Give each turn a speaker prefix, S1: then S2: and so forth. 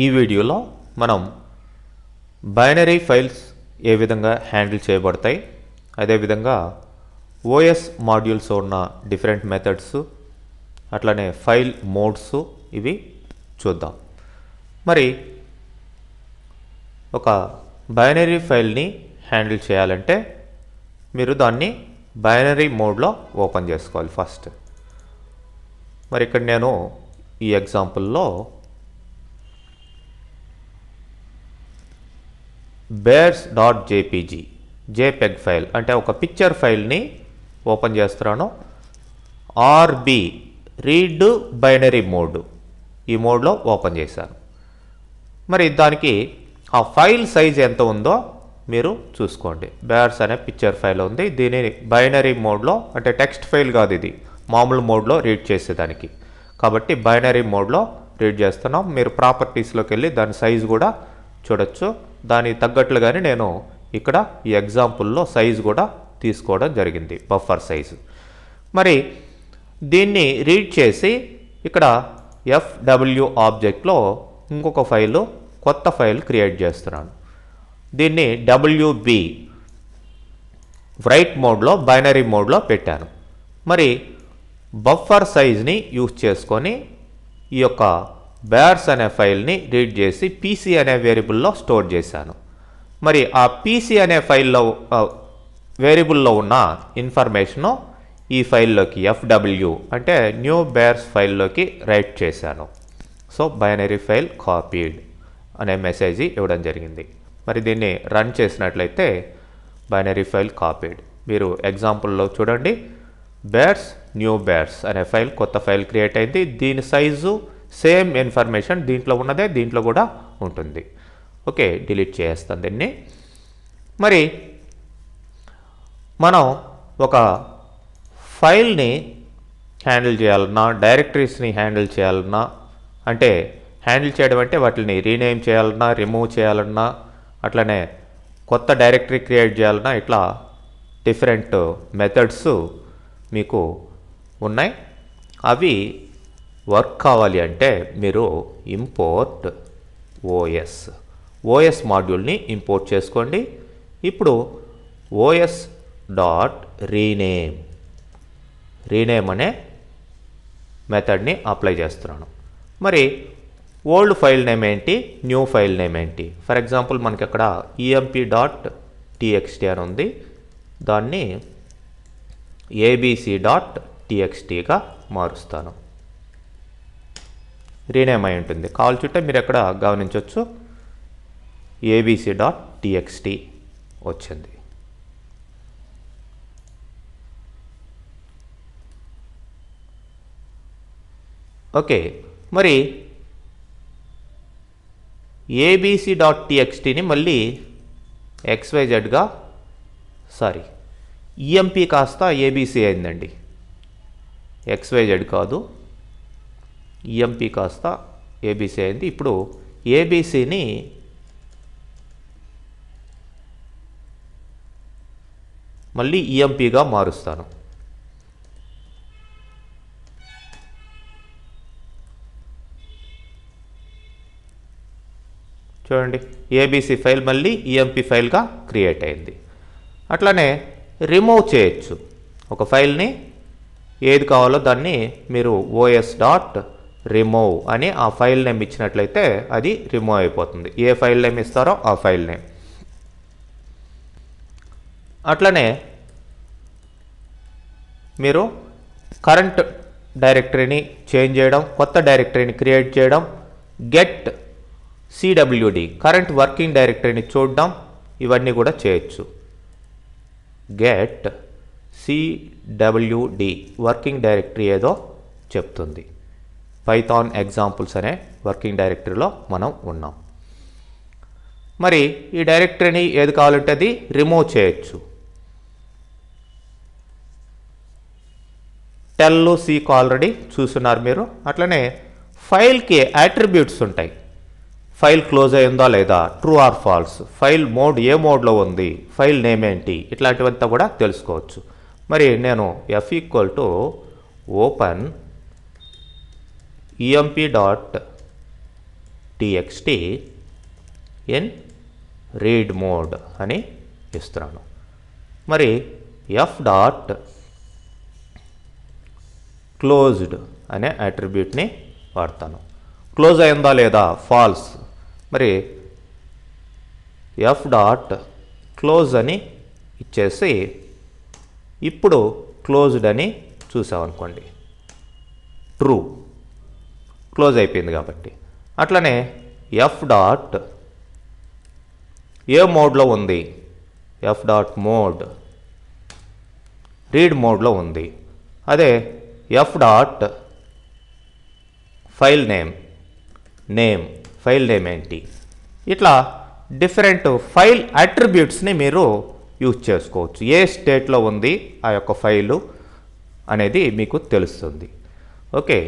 S1: ఈ వీడియోలో మనం బైనరీ ఫైల్స్ ఏ విధంగా హ్యాండిల్ చేయబడతాయి, అదేవిధంగా ఓఎస్ మాడ్యూల్స్ ఉన్న డిఫరెంట్ మెథడ్స్, అట్లనే ఫైల్ మోడ్స్ ఇవి చూద్దాం. మరి ఒక బైనరీ ఫైల్ని హ్యాండిల్ చేయాలంటే మీరు దాన్ని బైనరీ మోడ్లో ఓపెన్ చేసుకోవాలి ఫస్ట్. మరి ఇక్కడ నేను ఈ ఎగ్జాంపుల్లో bears.jpg జేపెగ్ ఫైల్ అంటే ఒక పిక్చర్ ఫైల్ని ఓపెన్ చేస్తున్నాను. ఆర్బి రీడ్ బైనరీ మోడ్ ఈ మోడ్లో ఓపెన్ చేశాను. మరి దానికి ఆ ఫైల్ సైజ్ ఎంత ఉందో మీరు చూసుకోండి. బేర్స్ అనే పిక్చర్ ఫైల్ ఉంది. దీనిని బైనరీ మోడ్లో అంటే టెక్స్ట్ ఫైల్ కాదు, ఇది మామూలు మోడ్లో రీడ్ చేసేదానికి, కాబట్టి బైనరీ మోడ్లో రీడ్ చేస్తున్నాం. మీరు ప్రాపర్టీస్లోకి వెళ్ళి దాని సైజు కూడా చూడొచ్చు. దానికి తగ్గట్లుగానే నేను ఇక్కడ ఈ ఎగ్జాంపుల్లో సైజు కూడా తీసుకోవడం జరిగింది, బఫర్ సైజు. మరి దీన్ని రీడ్ చేసి ఇక్కడ FW ఆబ్జెక్ట్లో ఇంకొక ఫైలు, కొత్త ఫైల్ క్రియేట్ చేస్తున్నాను. దీన్ని WB రైట్ మోడ్లో బైనరీ మోడ్లో పెట్టాను. మరి బఫర్ సైజ్ని యూజ్ చేసుకొని ఈ యొక్క బేర్స్ అనే ఫైల్ని రీడ్ చేసి PC అనే వేరియబుల్లో స్టోర్ చేశాను. మరి ఆ PC అనే ఫైల్లో వేరియబుల్లో ఉన్న ఇన్ఫర్మేషను ఈ ఫైల్లోకి FW అంటే న్యూ బేర్స్ ఫైల్లోకి రైట్ చేశాను. సో బైనరీ ఫైల్ కాపీడ్ అనే మెసేజ్ ఇవ్వడం జరిగింది. మరి దీన్ని రన్ చేసినట్లయితే బైనరీ ఫైల్ కాపీడ్. మీరు ఎగ్జాంపుల్లో చూడండి, బేర్స్ న్యూ బేర్స్ అనే ఫైల్, కొత్త ఫైల్ క్రియేట్ అయింది. దీని సైజు సేమ్ ఇన్ఫర్మేషన్ దీంట్లో ఉన్నదే దీంట్లో కూడా ఉంటుంది. ఓకే, డిలీట్ చేస్తాను దీన్ని. మరి మనం ఒక ఫైల్ని హ్యాండిల్ చేయాలన్నా, డైరెక్టరీస్ని హ్యాండిల్ చేయాలన్నా, అంటే హ్యాండిల్ చేయడం అంటే వాటిని రీనేమ్ చేయాలన్నా, రిమూవ్ చేయాలన్నా, అట్లనే కొత్త డైరెక్టరీ క్రియేట్ చేయాలన్నా, ఇట్లా డిఫరెంట్ మెథడ్స్ మీకు ఉన్నాయి. అవి వర్క్ కావాలి అంటే మీరు ఇంపోర్ట్ ఓఎస్ మాడ్యూల్ని ఇంపోర్ట్ చేసుకోండి. ఇప్పుడు ఓఎస్ డాట్ రీనేమ్ అనే మెథడ్ని అప్లై చేస్తున్నాను. మరి ఓల్డ్ ఫైల్ నేమ్ ఏంటి, న్యూ ఫైల్ నేమ్ ఏంటి? ఫర్ ఎగ్జాంపుల్ మనకి అక్కడ emp.txt అని ఉంది. దాన్ని abc.txtగా మారుస్తాను. రీనేమ్ అయి ఉంటుంది. కావాల్చుంటే మీరు ఎక్కడ గమనించవచ్చు, abc.txt వచ్చింది. ఓకే, మరి abc.txtని మళ్ళీ xyzగా emp కాస్త abc అయిందండి. xyz కాదు, emp కాస్త abc అయింది. ఇప్పుడు abcని మళ్ళీ empగా మారుస్తాను. చూడండి, abc ఫైల్ మళ్ళీ emp ఫైల్గా క్రియేట్ అయింది. అట్లానే రిమూవ్ చేయొచ్చు. ఒక ఫైల్ని ఏది కావాలో దాన్ని మీరు os.remove అని ఆ ఫైల్ నేమ్ ఇచ్చినట్లయితే అది రిమూవ్ అయిపోతుంది. ఏ ఫైల్ నేమ్ ఇస్తారో ఆ ఫైల్ నేమ్. అట్లనే మీరు కరెంట్ డైరెక్టరీని చేంజ్ చేయడం, కొత్త డైరెక్టరీని క్రియేట్ చేయడం, గెట్ CWD కరెంట్ వర్కింగ్ డైరెక్టరీని చూడడం, ఇవన్నీ కూడా చేయొచ్చు. గెట్ CWD వర్కింగ్ డైరెక్టరీ ఏదో చెప్తుంది. పైథాన్ ఎగ్జాంపుల్స్ అనే వర్కింగ్ డైరెక్టరీలో మనం ఉన్నాం. మరి ఈ డైరెక్టరీని ఏది కావాలంటే అది రిమూవ్ చేయొచ్చు. టెల్ సీక్ ఆల్రెడీ చూస్తున్నారు మీరు. అట్లనే ఫైల్కి అట్రిబ్యూట్స్ ఉంటాయి. ఫైల్ క్లోజ్ అయిందా లేదా, true or false, file mode ఏ మోడ్లో ఉంది, ఫైల్ నేమ్ ఏంటి, ఇట్లాంటివంతా కూడా తెలుసుకోవచ్చు. మరి నేను F = open emp txt in read mode అని ఇస్తున్నాను. మరి ఎఫ్ డాట్ క్లోజ్డ్ అనే అట్రిబ్యూట్ని వాడతాను. క్లోజ్ అయిందా లేదా ఫాల్స్. మరి ఎఫ్ డాట్ క్లోజ్ అని ఇచ్చేసి ఇప్పుడు క్లోజ్డ్ అని చూసామనుకోండి, ట్రూ, క్లోజ్ అయిపోయింది కాబట్టి. అట్లనే ఎఫ్ డాట్ ఏ మోడ్లో ఉంది, ఎఫ్ డాట్ మోడ్ రీడ్ మోడ్లో ఉంది. అదే F dot file name file name ఏంటి, ఇట్లా డిఫరెంట్ ఫైల్ అట్రిబ్యూట్స్ని మీరు యూజ్ చేసుకోవచ్చు. ఏ స్టేట్లో ఉంది ఆ యొక్క ఫైలు అనేది మీకు తెలుస్తుంది. ఓకే.